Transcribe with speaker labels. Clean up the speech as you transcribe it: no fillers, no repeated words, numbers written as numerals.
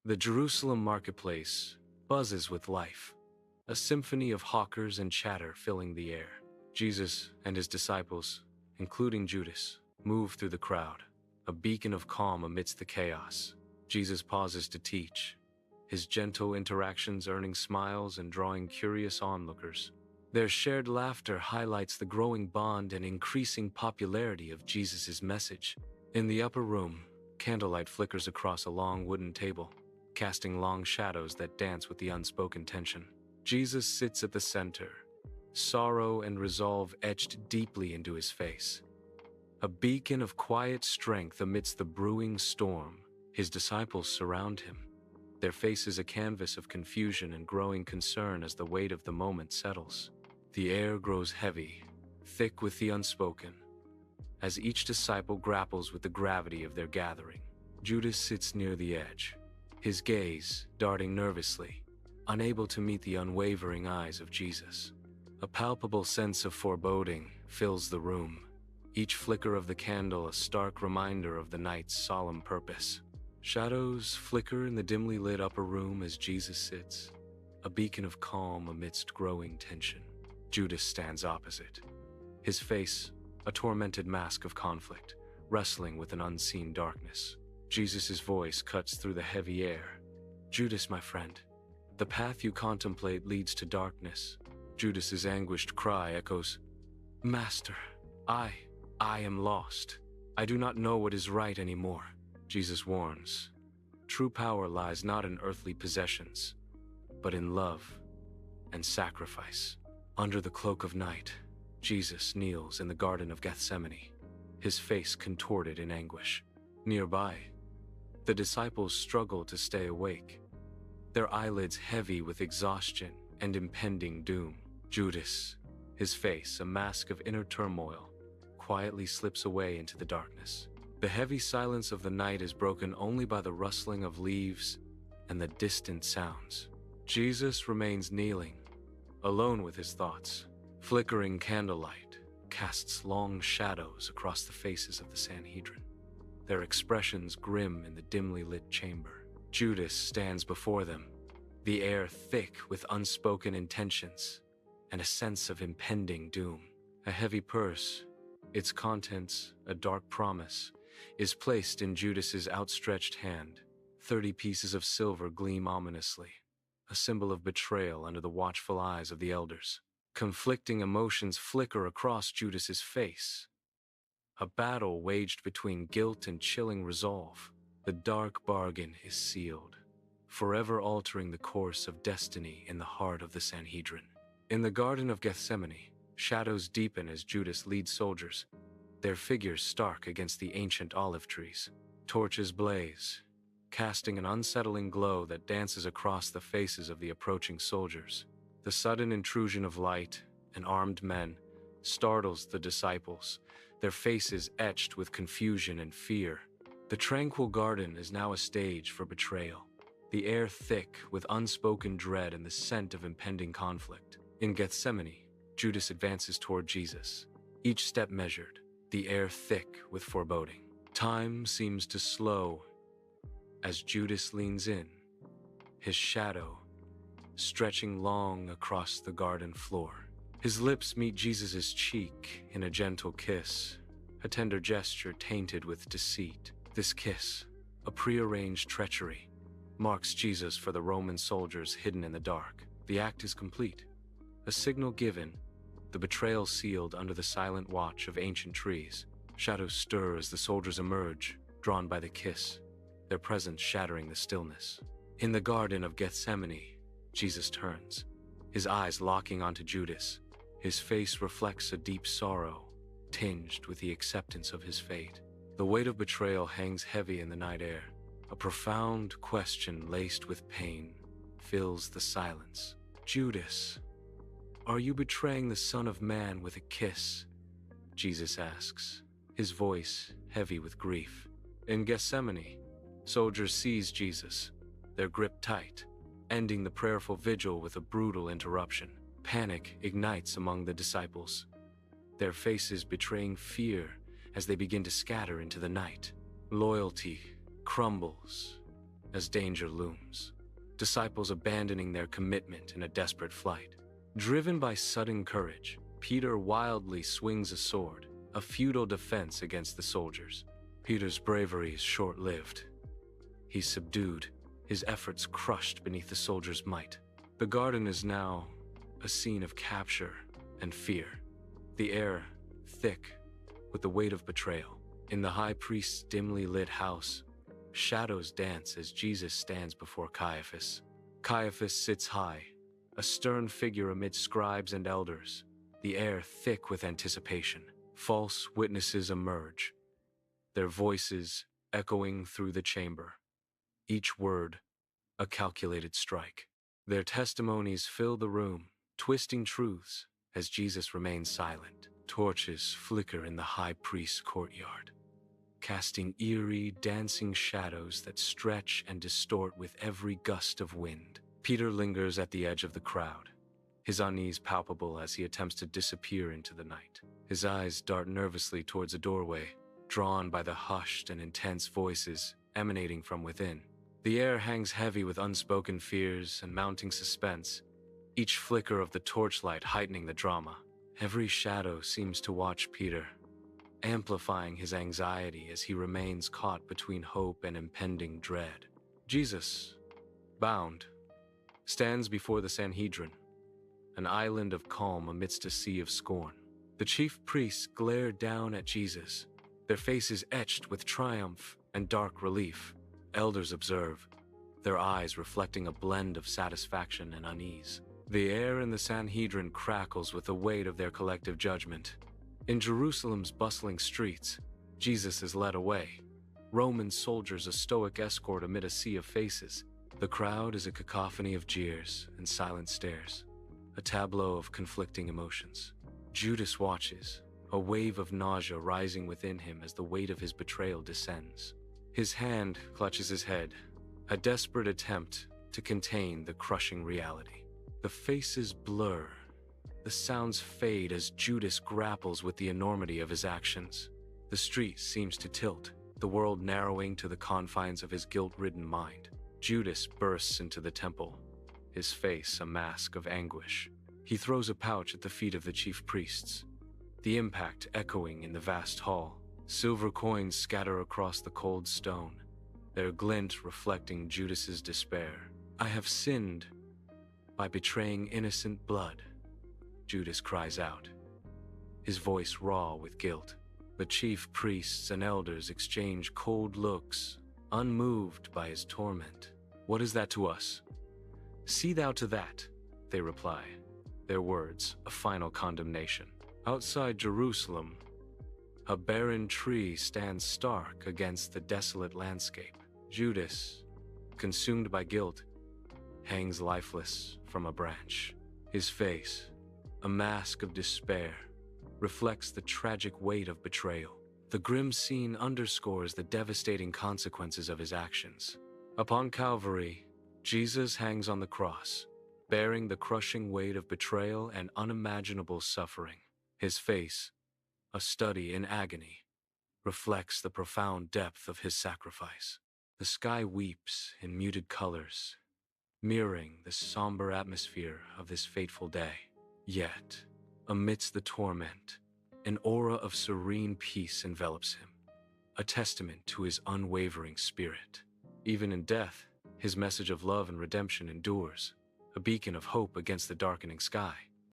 Speaker 1: The Jerusalem marketplace buzzes with life, a symphony of hawkers and chatter filling the air. Jesus and his disciples, including Judas, move through the crowd, a beacon of calm amidst the chaos. Jesus pauses to teach, his gentle interactions earning smiles and drawing curious onlookers. Their shared laughter highlights the growing bond and increasing popularity of Jesus' message. In the upper room, candlelight flickers across a long wooden table, casting long shadows that dance with the unspoken tension. Jesus sits at the center, sorrow and resolve etched deeply into his face. A beacon of quiet strength amidst the brewing storm, his disciples surround him, their faces a canvas of confusion and growing concern as the weight of the moment settles. The air grows heavy, thick with the unspoken, as each disciple grapples with the gravity of their gathering. Judas sits near the edge, his gaze darting nervously, unable to meet the unwavering eyes of Jesus. A palpable sense of foreboding fills the room, each flicker of the candle a stark reminder of the night's solemn purpose. Shadows flicker in the dimly lit upper room as Jesus sits, a beacon of calm amidst growing tension. Judas stands opposite, his face a tormented mask of conflict, wrestling with an unseen darkness. Jesus' voice cuts through the heavy air. "Judas, my friend, the path you contemplate leads to darkness." Judas's anguished cry echoes, "Master, I am lost. I do not know what is right anymore." Jesus warns, true power lies not in earthly possessions, but in love and sacrifice. Under the cloak of night, Jesus kneels in the Garden of Gethsemane, his face contorted in anguish. Nearby, the disciples struggle to stay awake, their eyelids heavy with exhaustion and impending doom. Judas, his face a mask of inner turmoil, quietly slips away into the darkness. The heavy silence of the night is broken only by the rustling of leaves and the distant sounds. Jesus remains kneeling, alone with his thoughts. Flickering candlelight casts long shadows across the faces of the Sanhedrin, their expressions grim in the dimly lit chamber. Judas stands before them, the air thick with unspoken intentions and a sense of impending doom. A heavy purse, its contents a dark promise, is placed in Judas's outstretched hand. 30 pieces of silver gleam ominously, a symbol of betrayal under the watchful eyes of the elders. Conflicting emotions flicker across Judas's face. A battle waged between guilt and chilling resolve. The dark bargain is sealed, forever altering the course of destiny in the heart of the Sanhedrin. In the Garden of Gethsemane, shadows deepen as Judas leads soldiers, their figures stark against the ancient olive trees. Torches blaze, casting an unsettling glow that dances across the faces of the approaching soldiers. The sudden intrusion of light and armed men startles the disciples, their faces etched with confusion and fear. The tranquil garden is now a stage for betrayal, the air thick with unspoken dread and the scent of impending conflict. In Gethsemane, Judas advances toward Jesus, each step measured, the air thick with foreboding. Time seems to slow as Judas leans in, his shadow stretching long across the garden floor. His lips meet Jesus' cheek in a gentle kiss, a tender gesture tainted with deceit. This kiss, a prearranged treachery, marks Jesus for the Roman soldiers hidden in the dark. The act is complete, a signal given, the betrayal sealed under the silent watch of ancient trees. Shadows stir as the soldiers emerge, drawn by the kiss, their presence shattering the stillness. In the Garden of Gethsemane, Jesus turns, his eyes locking onto Judas. His face reflects a deep sorrow, tinged with the acceptance of his fate. The weight of betrayal hangs heavy in the night air. A profound question laced with pain fills the silence. "Judas, are you betraying the Son of Man with a kiss?" Jesus asks, his voice heavy with grief. In Gethsemane, soldiers seize Jesus, their grip tight, ending the prayerful vigil with a brutal interruption. Panic ignites among the disciples, their faces betraying fear as they begin to scatter into the night. Loyalty crumbles as danger looms. Disciples abandoning their commitment in a desperate flight. Driven by sudden courage, Peter wildly swings a sword, a futile defense against the soldiers. Peter's bravery is short-lived. He's subdued, his efforts crushed beneath the soldiers' might. The garden is now a scene of capture and fear. The air thick with the weight of betrayal. In the high priest's dimly lit house, shadows dance as Jesus stands before Caiaphas. Caiaphas sits high, a stern figure amid scribes and elders, the air thick with anticipation. False witnesses emerge, their voices echoing through the chamber, each word a calculated strike. Their testimonies fill the room, twisting truths as Jesus remains silent. Torches flicker in the high priest's courtyard, casting eerie, dancing shadows that stretch and distort with every gust of wind. Peter lingers at the edge of the crowd, his unease palpable as he attempts to disappear into the night. His eyes dart nervously towards a doorway, drawn by the hushed and intense voices emanating from within. The air hangs heavy with unspoken fears and mounting suspense, each flicker of the torchlight heightening the drama. Every shadow seems to watch Peter, amplifying his anxiety as he remains caught between hope and impending dread. Jesus, bound, stands before the Sanhedrin, an island of calm amidst a sea of scorn. The chief priests glare down at Jesus, their faces etched with triumph and dark relief. Elders observe, their eyes reflecting a blend of satisfaction and unease. The air in the Sanhedrin crackles with the weight of their collective judgment. In Jerusalem's bustling streets, Jesus is led away, Roman soldiers a stoic escort amid a sea of faces. The crowd is a cacophony of jeers and silent stares, a tableau of conflicting emotions. Judas watches, a wave of nausea rising within him as the weight of his betrayal descends. His hand clutches his head, a desperate attempt to contain the crushing reality. The faces blur, the sounds fade as Judas grapples with the enormity of his actions. The street seems to tilt, the world narrowing to the confines of his guilt-ridden mind. Judas bursts into the temple, his face a mask of anguish. He throws a pouch at the feet of the chief priests, the impact echoing in the vast hall. Silver coins scatter across the cold stone, their glint reflecting Judas's despair. "I have sinned by betraying innocent blood," Judas cries out, his voice raw with guilt. The chief priests and elders exchange cold looks, unmoved by his torment. "What is that to us? See thou to that," they reply, their words a final condemnation. Outside Jerusalem, a barren tree stands stark against the desolate landscape. Judas, consumed by guilt, hangs lifeless from a branch. His face, a mask of despair, reflects the tragic weight of betrayal. The grim scene underscores the devastating consequences of his actions. Upon Calvary, Jesus hangs on the cross, bearing the crushing weight of betrayal and unimaginable suffering. His face, a study in agony, reflects the profound depth of his sacrifice. The sky weeps in muted colors, mirroring the somber atmosphere of this fateful day. Yet, amidst the torment, an aura of serene peace envelops him, a testament to his unwavering spirit. Even in death, his message of love and redemption endures, a beacon of hope against the darkening sky.